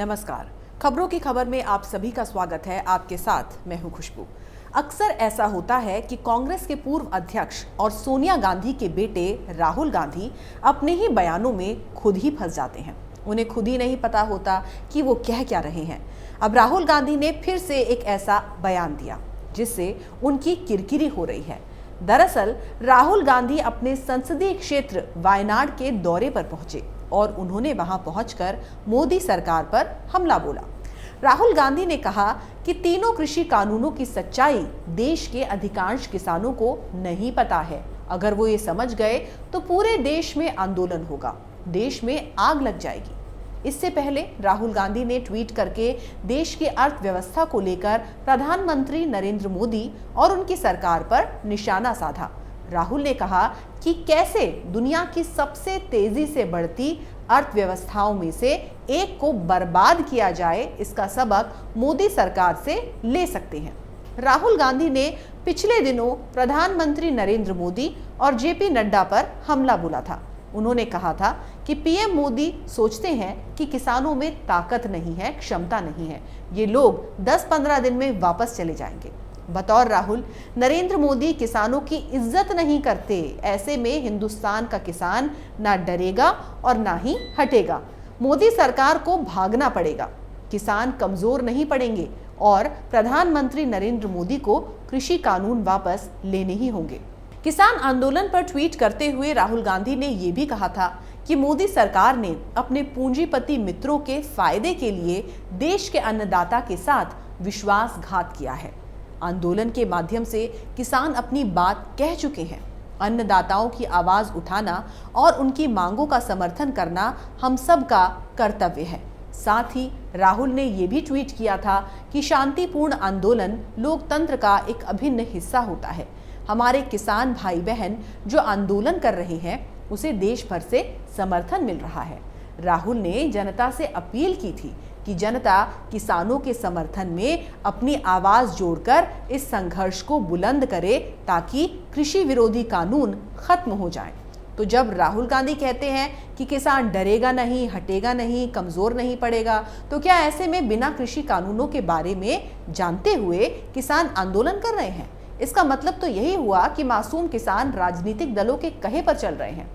नमस्कार। खबरों की खबर में आप सभी का स्वागत है। आपके साथ मैं हूं खुशबू। अक्सर ऐसा होता है कि कांग्रेस के पूर्व अध्यक्ष और सोनिया गांधी के बेटे राहुल गांधी अपने ही बयानों में खुद ही फंस जाते हैं। उन्हें खुद ही नहीं पता होता कि वो कह क्या रहे हैं। अब राहुल गांधी ने फिर से एक ऐसा बयान दिया जिससे उनकी किरकिरी हो रही है। दरअसल राहुल गांधी अपने संसदीय क्षेत्र वायनाड के दौरे पर पहुंचे और उन्होंने वहां पहुंचकर मोदी सरकार पर हमला बोला। राहुल गांधी ने कहा कि तीनों कृषि कानूनों की सच्चाई देश के अधिकांश किसानों को नहीं पता है। अगर वो ये समझ गए तो पूरे देश में आंदोलन होगा, देश में आग लग जाएगी। इससे पहले राहुल गांधी ने ट्वीट करके देश की अर्थव्यवस्था को लेकर प्रधानमंत्री नरेंद्र मोदी और उनकी सरकार पर निशाना साधा। राहुल ने कहा कि कैसे दुनिया की सबसे तेजी से बढ़ती अर्थव्यवस्थाओं में से एक को बर्बाद किया जाए, इसका सबक मोदी सरकार से ले सकते हैं। राहुल गांधी ने पिछले दिनों प्रधानमंत्री नरेंद्र मोदी और जेपी नड्डा पर हमला बोला था। उन्होंने कहा था कि पीएम मोदी सोचते हैं कि किसानों में ताकत नहीं है, क्षमता नहीं है, ये लोग 10-15 दिन में वापस चले जाएंगे। बतौर राहुल, नरेंद्र मोदी किसानों की इज्जत नहीं करते। ऐसे में हिंदुस्तान का किसान ना डरेगा और ना ही हटेगा। मोदी सरकार को भागना पड़ेगा। किसान कमजोर नहीं पड़ेंगे और प्रधानमंत्री नरेंद्र मोदी को कृषि कानून वापस लेने ही होंगे। किसान आंदोलन पर ट्वीट करते हुए राहुल गांधी ने यह भी कहा था कि मोदी सरकार ने अपने पूंजीपति मित्रों के फायदे के लिए देश के अन्नदाता के साथ विश्वासघात किया है। आंदोलन के माध्यम से किसान अपनी बात कह चुके हैं। अन्नदाताओं की आवाज उठाना और उनकी मांगों का समर्थन करना हम सब का कर्तव्य है। साथ ही राहुल ने यह भी ट्वीट किया था कि शांतिपूर्ण आंदोलन लोकतंत्र का एक अभिन्न हिस्सा होता है। हमारे किसान भाई बहन जो आंदोलन कर रहे हैं उसे देश भर से समर्थन मिल रहा है। राहुल ने जनता से अपील की थी कि जनता किसानों के समर्थन में अपनी आवाज जोड़कर इस संघर्ष को बुलंद करे ताकि कृषि विरोधी कानून खत्म हो जाएं। तो जब राहुल गांधी कहते हैं कि किसान डरेगा नहीं, हटेगा नहीं, कमजोर नहीं पड़ेगा, तो क्या ऐसे में बिना कृषि कानूनों के बारे में जानते हुए किसान आंदोलन कर रहे हैं? इसका मतलब तो यही हुआ कि मासूम किसान राजनीतिक दलों के कहे पर चल रहे हैं।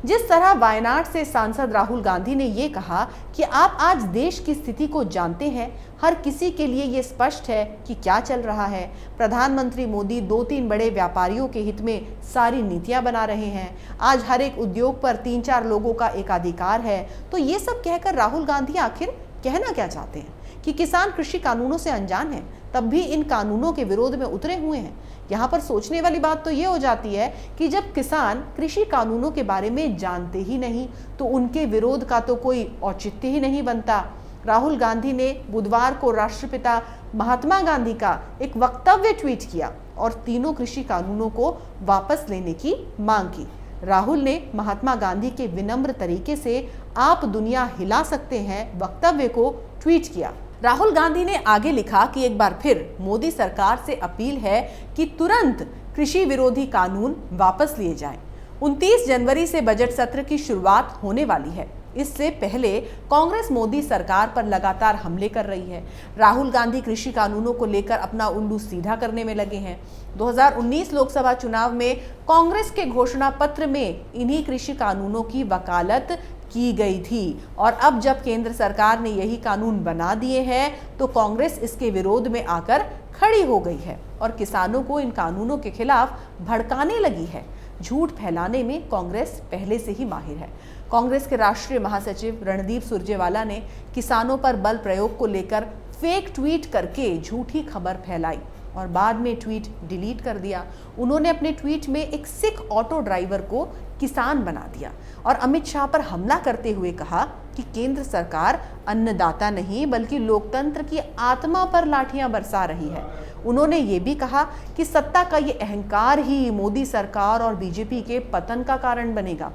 जिस तरह वायनाड से सांसद राहुल गांधी ने ये कहा कि आप आज देश की स्थिति को जानते हैं, हर किसी के लिए ये स्पष्ट है कि क्या चल रहा है। प्रधानमंत्री मोदी 2-3 बड़े व्यापारियों के हित में सारी नीतियां बना रहे हैं। आज हर एक उद्योग पर 3-4 लोगों का एकाधिकार है। तो ये सब कहकर राहुल गांधी आखिर कहना क्या चाहते हैं? कि किसान कृषि कानूनों से अनजान है, तब भी इन कानूनों के विरोध में उतरे हुए हैं। यहाँ पर सोचने वाली बात तो ये हो जाती है कि जब किसान कृषि कानूनों के बारे में जानते ही नहीं तो उनके विरोध का तो कोई औचित्य ही नहीं बनता। राहुल गांधी ने बुधवार को राष्ट्रपिता महात्मा गांधी का एक वक्तव्य ट्वीट किया और तीनों कृषि कानूनों को वापस लेने की मांग की। राहुल ने महात्मा गांधी के विनम्र तरीके से आप दुनिया हिला सकते हैं वक्तव्य को ट्वीट किया। राहुल गांधी ने आगे लिखा कि एक बार फिर मोदी सरकार से अपील है कि तुरंत कृषि विरोधी कानून वापस लिए जाएं। 29 जनवरी से बजट सत्र की शुरुआत होने वाली है। इससे पहले कांग्रेस मोदी सरकार पर लगातार हमले कर रही है। राहुल गांधी कृषि कानूनों को लेकर अपना उल्लू सीधा करने में लगे हैं। 2019 लोकसभा चुनाव में कांग्रेस के घोषणा पत्र में इन्हीं कृषि कानूनों की वकालत की गई थी और अब जब केंद्र सरकार ने यही कानून बना दिए हैं तो कांग्रेस इसके विरोध में आकर खड़ी हो गई है और किसानों को इन कानूनों के खिलाफ भड़काने लगी है। झूठ फैलाने में कांग्रेस पहले से ही माहिर है। कांग्रेस के राष्ट्रीय महासचिव रणदीप सुरजेवाला ने किसानों पर बल प्रयोग को लेकर फेक ट्वीट करके झूठी खबर फैलाई और बाद में ट्वीट डिलीट कर दिया। उन्होंने अपने ट्वीट में एक सिख ऑटो ड्राइवर को किसान बना दिया और अमित शाह पर हमला करते हुए कहा कि केंद्र सरकार अन्नदाता नहीं बल्कि लोकतंत्र की आत्मा पर लाठियां बरसा रही है। उन्होंने ये भी कहा कि सत्ता का ये अहंकार ही मोदी सरकार और बीजेपी के पतन का कारण बनेगा।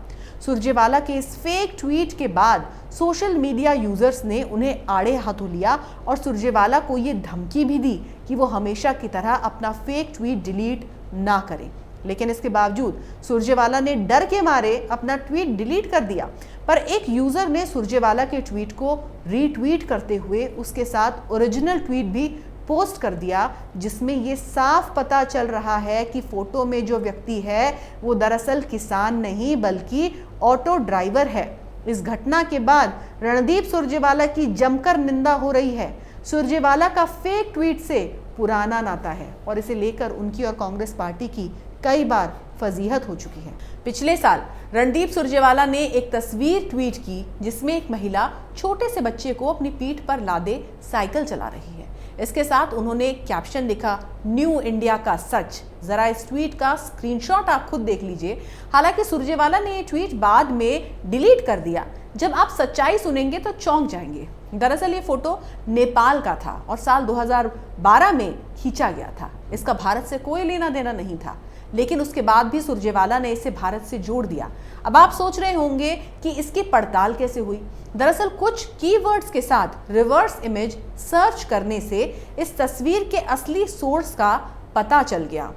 सुरजेवाला के इस फेक ट्वीट के बाद सोशल मीडिया यूजर्स ने उन्हें आड़े हाथों लिया और सुरजेवाला को ये धमकी भी दी कि वो हमेशा की तरह अपना फेक ट्वीट डिलीट ना करें। लेकिन इसके बावजूद सुरजेवाला ने डर के मारे अपना ट्वीट डिलीट कर दिया। पर एक यूजर ने सुरजेवाला के ट्वीट को रीट्वीट करते हुए उसके साथ ओरिजिनल ट्वीट भी पोस्ट कर दिया, जिसमें ये साफ पता चल रहा है कि फोटो में जो व्यक्ति है वो दरअसल किसान नहीं बल्कि ऑटो ड्राइवर है। इस घटना के बाद रणदीप सुरजेवाला की जमकर निंदा हो रही है। सुरजेवाला का फेक ट्वीट से पुराना नाता है और इसे लेकर उनकी और कांग्रेस पार्टी की कई बार फजीहत हो चुकी है। पिछले साल रणदीप सुरजेवाला ने एक तस्वीर ट्वीट की जिसमें एक महिला छोटे से बच्चे को अपनी पीठ पर लादे साइकिल चला रही है। इसके साथ उन्होंने कैप्शन लिखा, न्यू इंडिया का सच। जरा इस ट्वीट का स्क्रीनशॉट आप खुद देख लीजिए। हालांकि सुरजेवाला ने ये ट्वीट बाद में डिलीट कर दिया। जब आप सच्चाई सुनेंगे तो चौंक जाएंगे। दरअसल ये फोटो नेपाल का था और साल 2012 में खींचा गया था। इसका भारत से कोई लेना देना नहीं था, लेकिन उसके बाद भी सुरजेवाला ने इसे भारत से जोड़ दिया। अब आप सोच रहे होंगे कि इसकी पड़ताल कैसे हुई। दरअसल कुछ कीवर्ड्स के साथ रिवर्स इमेज सर्च करने से इस तस्वीर के असली सोर्स का पता चल गया।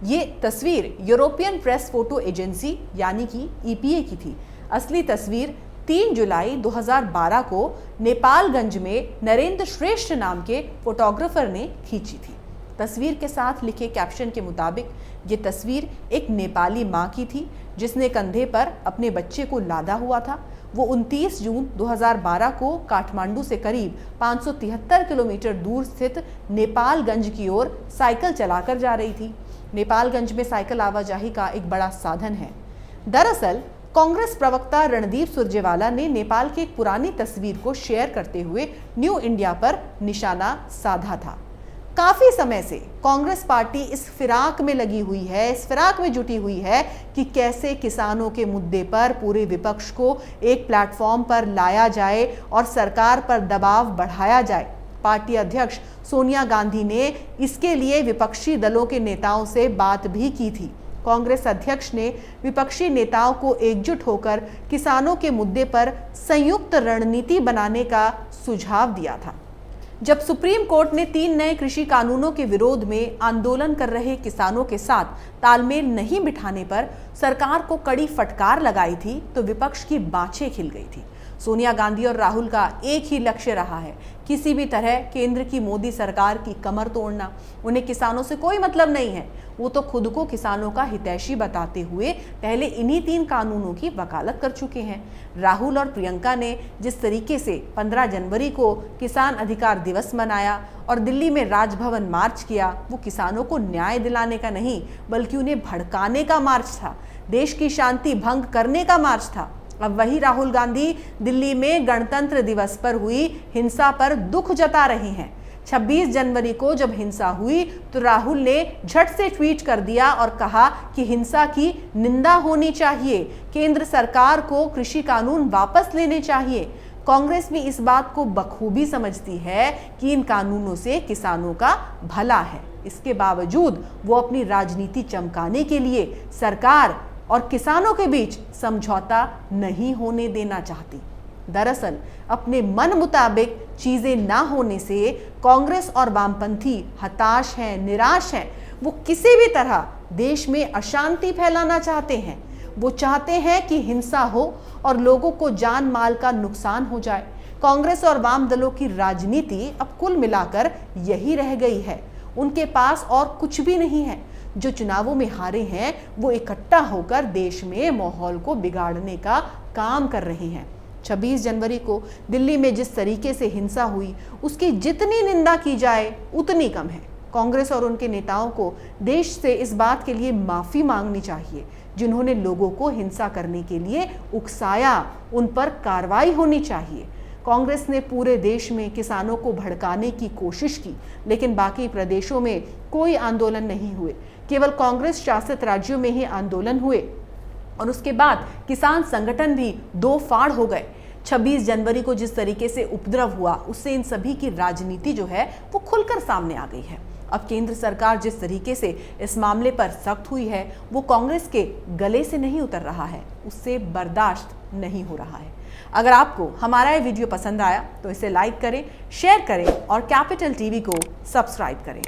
ये तस्वीर यूरोपियन प्रेस फोटो एजेंसी यानी कि EPA की थी। असली तस्वीर 3 जुलाई 2012 को नेपालगंज में नरेंद्र श्रेष्ठ नाम के फोटोग्राफर ने खींची थी। तस्वीर के साथ लिखे कैप्शन के मुताबिक ये तस्वीर एक नेपाली मां की थी जिसने कंधे पर अपने बच्चे को लादा हुआ था। वो 29 जून 2012 को काठमांडू से करीब 573 किलोमीटर दूर स्थित नेपालगंज की ओर साइकिल चलाकर जा रही थी। नेपालगंज में साइकिल आवाजाही का एक बड़ा साधन है। दरअसल कांग्रेस प्रवक्ता रणदीप सुरजेवाला ने नेपाल की एक पुरानी तस्वीर को शेयर करते हुए न्यू इंडिया पर निशाना साधा था। काफी समय से कांग्रेस पार्टी इस फिराक में लगी हुई है, इस फिराक में जुटी हुई है कि कैसे किसानों के मुद्दे पर पूरे विपक्ष को एक प्लेटफॉर्म पर लाया जाए और सरकार पर दबाव बढ़ाया जाए। पार्टी अध्यक्ष सोनिया गांधी ने इसके लिए विपक्षी दलों के नेताओं से बात भी की थी। कांग्रेस अध्यक्ष ने विपक्षी नेताओं को एकजुट होकर किसानों के मुद्दे पर संयुक्त रणनीति बनाने का सुझाव दिया था। जब सुप्रीम कोर्ट ने 3 नए कृषि कानूनों के विरोध में आंदोलन कर रहे किसानों के साथ तालमेल नहीं बिठाने पर सरकार को कड़ी फटकार लगाई थी, तो विपक्ष की बाछें खिल गई थी। सोनिया गांधी और राहुल का एक ही लक्ष्य रहा है, किसी भी तरह केंद्र की मोदी सरकार की कमर तोड़ना। उन्हें किसानों से कोई मतलब नहीं है। वो तो खुद को किसानों का हितैषी बताते हुए पहले इन्हीं 3 कानूनों की वकालत कर चुके हैं। राहुल और प्रियंका ने जिस तरीके से 15 जनवरी को किसान अधिकार दिवस मनाया और दिल्ली में राजभवन मार्च किया, वो किसानों को न्याय दिलाने का नहीं बल्कि उन्हें भड़काने का मार्च था, देश की शांति भंग करने का मार्च था। अब वही राहुल गांधी दिल्ली में गणतंत्र दिवस पर हुई हिंसा पर दुख जता रहे हैं। 26 जनवरी को जब हिंसा हुई तो राहुल ने झट से ट्वीट कर दिया और कहा कि हिंसा की निंदा होनी चाहिए, केंद्र सरकार को कृषि कानून वापस लेने चाहिए। कांग्रेस भी इस बात को बखूबी समझती है कि इन कानूनों से किसानों का भला है। इसके बावजूद वो अपनी राजनीति चमकाने के लिए सरकार और किसानों के बीच समझौता नहीं होने देना चाहती। दरअसल अपने मन मुताबिक चीजें ना होने से कांग्रेस और वामपंथी हताश हैं, निराश हैं। वो किसी भी तरह देश में अशांति फैलाना चाहते हैं। वो चाहते हैं कि हिंसा हो और लोगों को जान माल का नुकसान हो जाए। कांग्रेस और वाम दलों की राजनीति अब कुल मिलाकर यही रह गई है। उनके पास और कुछ भी नहीं है। जो चुनावों में हारे हैं वो इकट्ठा होकर देश में माहौल को बिगाड़ने का काम कर रहे हैं। 26 जनवरी को दिल्ली में जिस तरीके से हिंसा हुई उसकी जितनी निंदा की जाए उतनी कम है। कांग्रेस और उनके नेताओं को देश से इस बात के लिए माफी मांगनी चाहिए जिन्होंने लोगों को हिंसा करने के लिए उकसाया, उन पर कार्रवाई होनी चाहिए। कांग्रेस ने पूरे देश में किसानों को भड़काने की कोशिश की, लेकिन बाकी प्रदेशों में कोई आंदोलन नहीं हुए। केवल कांग्रेस शासित राज्यों में ही आंदोलन हुए और उसके बाद किसान संगठन भी दो फाड़ हो गए। 26 जनवरी को जिस तरीके से उपद्रव हुआ उससे इन सभी की राजनीति जो है वो खुलकर सामने आ गई है। अब केंद्र सरकार जिस तरीके से इस मामले पर सख्त हुई है वो कांग्रेस के गले से नहीं उतर रहा है, उससे बर्दाश्त नहीं हो रहा है। अगर आपको हमारा ये वीडियो पसंद आया तो इसे लाइक करें, शेयर करें और कैपिटल टीवी को सब्सक्राइब करें।